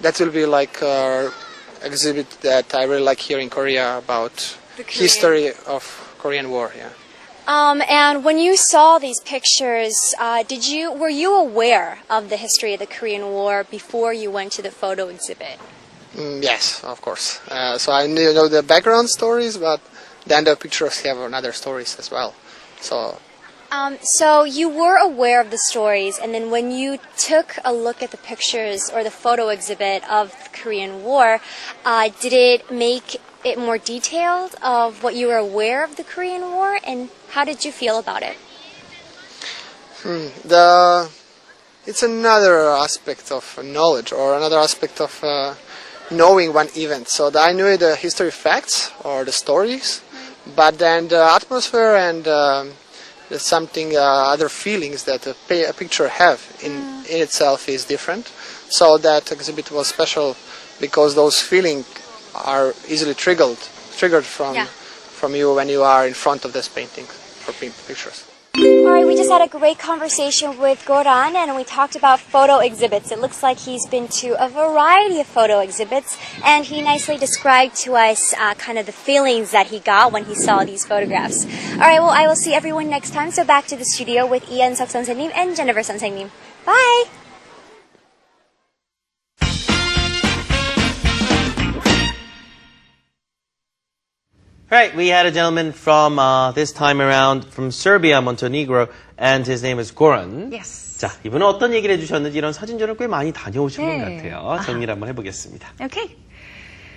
that will be like exhibit that I really like here in Korea about history of Korean War. Yeah. And when you saw these pictures, were you aware of the history of the Korean War before you went to the photo exhibit? Yes, of course. So I know the background stories, but then the pictures have another stories as well. So you were aware of the stories, and then when you took a look at the pictures or the photo exhibit of the Korean War, did it make it more detailed of what you were aware of the Korean War, and how did you feel about it? It's another aspect of knowledge, or another aspect of knowing one event. So I knew the history facts or the stories, but then the atmosphere and something other feelings that a picture have in itself is different. So that exhibit was special because those feelings are easily triggered from you when you are in front of this painting for pictures. All right, we just had a great conversation with Goran, and we talked about photo exhibits. It looks like he's been to a variety of photo exhibits, and he nicely described to us kind of the feelings that he got when he saw these photographs. All right, well, I will see everyone next time. So back to the studio with 이한석 선생님 and Jennifer 선생님. Bye! Right, we had a gentleman from this time around from Serbia, Montenegro, and his name is Goran. Yes. 자, 이분은 어떤 얘기를 해주셨는지 이런 사진전을 꽤 많이 다녀오신 분 같아요. 정리를 한번 해보겠습니다. Okay.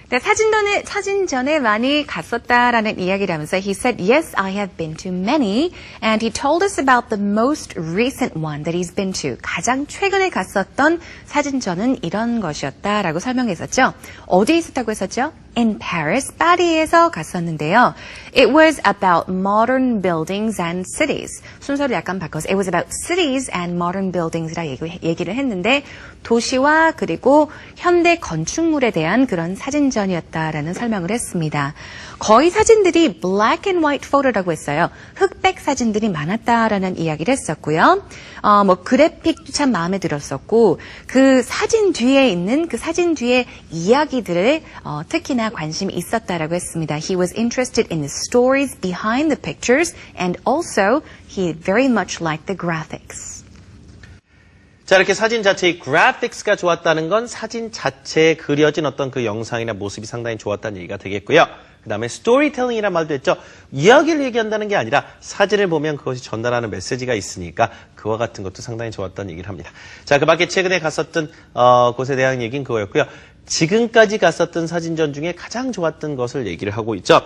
네, 사진전에 많이 갔었다라는 이야기를 하면서 he said, yes, I have been to many, and he told us about the most recent one that he's been to. 가장 최근에 갔었던 사진전은 이런 것이었다라고 설명했었죠. 어디에 있었다고 했었죠? In Paris, 파리에서 갔었는데요. It was about modern buildings and cities. 순서를 약간 바꿔서 it was about cities and modern buildings라 얘기를 했는데 도시와 그리고 현대 건축물에 대한 그런 사진전이었다라는 설명을 했습니다. 거의 사진들이 black and white photo라고 했어요. 흑백 사진들이 많았다라는 이야기를 했었고요. 그래픽도 참 마음에 들었었고 그 사진 뒤에 있는 그 사진 뒤에 이야기들을 특히나 관심이 있었다라고 했습니다. He was interested in the stories behind the pictures and also he very much liked the graphics. 자, 이렇게 사진 자체의 그래픽스가 좋았다는 건 사진 자체에 그려진 어떤 그 영상이나 모습이 상당히 좋았다는 얘기가 되겠고요. 그 다음에 스토리텔링이라는 말도 했죠. 이야기를 얘기한다는 게 아니라 사진을 보면 그것이 전달하는 메시지가 있으니까 그와 같은 것도 상당히 좋았다는 얘기를 합니다. 자, 그 밖에 최근에 갔었던 곳에 대한 얘기는 그거였고요. 지금까지 갔었던 사진전 중에 가장 좋았던 것을 얘기를 하고 있죠.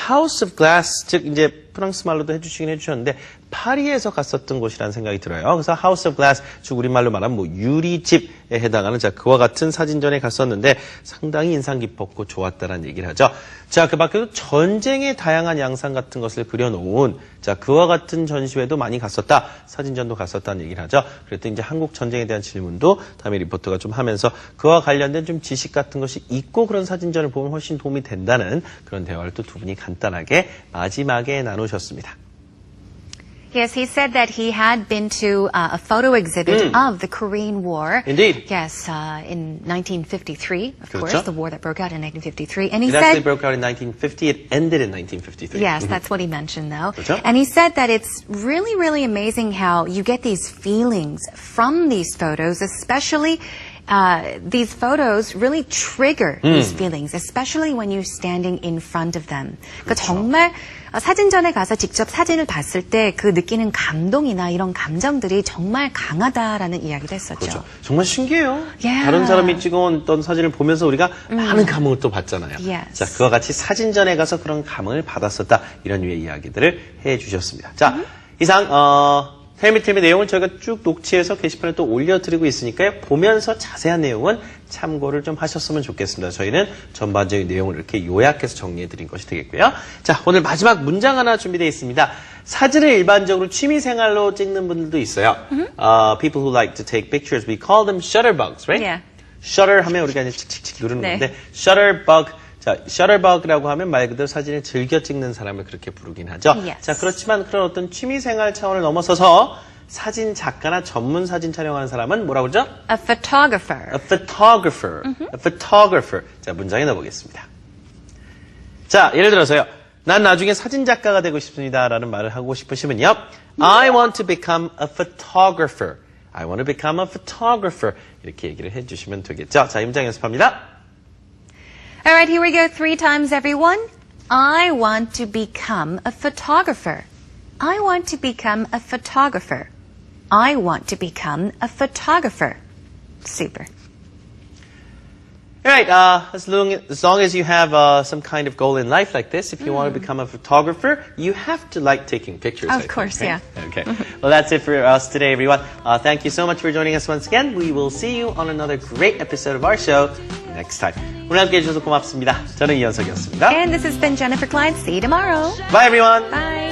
House of Glass, 즉 이제 프랑스 말로도 해주시긴 해주셨는데 파리에서 갔었던 곳이라는 생각이 들어요. 그래서 House of Glass, 즉 우리말로 말하면 유리집에 해당하는 그와 같은 사진전에 갔었는데 상당히 인상 깊었고 좋았다라는 얘기를 하죠. 자, 그 밖에도 전쟁의 다양한 양상 같은 것을 그려놓은 그와 같은 전시회도 많이 갔었다. 사진전도 갔었다는 얘기를 하죠. 그랬더니 이제 한국 전쟁에 대한 질문도 다음에 리포터가 좀 하면서 그와 관련된 좀 지식 같은 것이 있고 그런 사진전을 보면 훨씬 도움이 된다는 그런 대화를 또 두 분이 간단하게 마지막에 나누셨습니다. Yes, he said that he had been to a photo exhibit of the Korean War. Indeed. Yes, in 1953, of 그렇죠? course, the war that broke out in 1953. And he It actually broke out in 1950. It ended in 1953. Yes, that's what he mentioned, though. 그렇죠? And he said that it's really, really amazing how you get these feelings from these photos, especially these photos really trigger these feelings, especially when you're standing in front of them. 그러니까 정말 사진전에 가서 직접 사진을 봤을 때 그 느끼는 감동이나 이런 감정들이 정말 강하다라는 이야기를 했었죠. 그렇죠. 정말 신기해요. Yeah. 다른 사람이 찍어온 사진을 보면서 우리가 많은 감흥을 또 받잖아요. Yes. 자, 그와 같이 사진전에 가서 그런 감흥을 받았었다. 이런 류의 이야기들을 해주셨습니다. 자, 이상 텔미텔미 내용을 저희가 쭉 녹취해서 게시판에 또 올려드리고 있으니까요. 보면서 자세한 내용은 참고를 좀 하셨으면 좋겠습니다. 저희는 전반적인 내용을 이렇게 요약해서 정리해드린 것이 되겠고요. 자, 오늘 마지막 문장 하나 준비되어 있습니다. 사진을 일반적으로 취미생활로 찍는 분들도 있어요. People who like to take pictures, we call them shutterbugs, right? Yeah. shutter 하면 우리가 이제 칙칙칙 누르는 네. 건데 shutterbug. 자, shutterbug라고 하면 말 그대로 사진을 즐겨 찍는 사람을 그렇게 부르긴 하죠. Yes. 자, 그렇지만 그런 어떤 취미생활 차원을 넘어서서 사진 작가나 전문 사진 촬영하는 사람은 뭐라고 그러죠? A photographer. A photographer. A photographer. 자, 문장에 넣어보겠습니다. 자, 예를 들어서요. 난 나중에 사진 작가가 되고 싶습니다. 라는 말을 하고 싶으시면요. I want to become a photographer. I want to become a photographer. 이렇게 얘기를 해주시면 되겠죠. 자, 이 문장 연습합니다. Alright, here we go 3 times, everyone. I want to become a photographer. I want to become a photographer. I want to become a photographer. Super. All right, as long as you have some kind of goal in life like this, if you want to become a photographer, you have to like taking pictures. Of course, right? yeah. Okay. Well, that's it for us today, everyone. Thank you so much for joining us once again. We will see you on another great episode of our show next time. 오늘 함께 해주셔서 고맙습니다. 저는 이현석이었습니다. And this has been Jennifer Klein. See you tomorrow. Bye, everyone. Bye.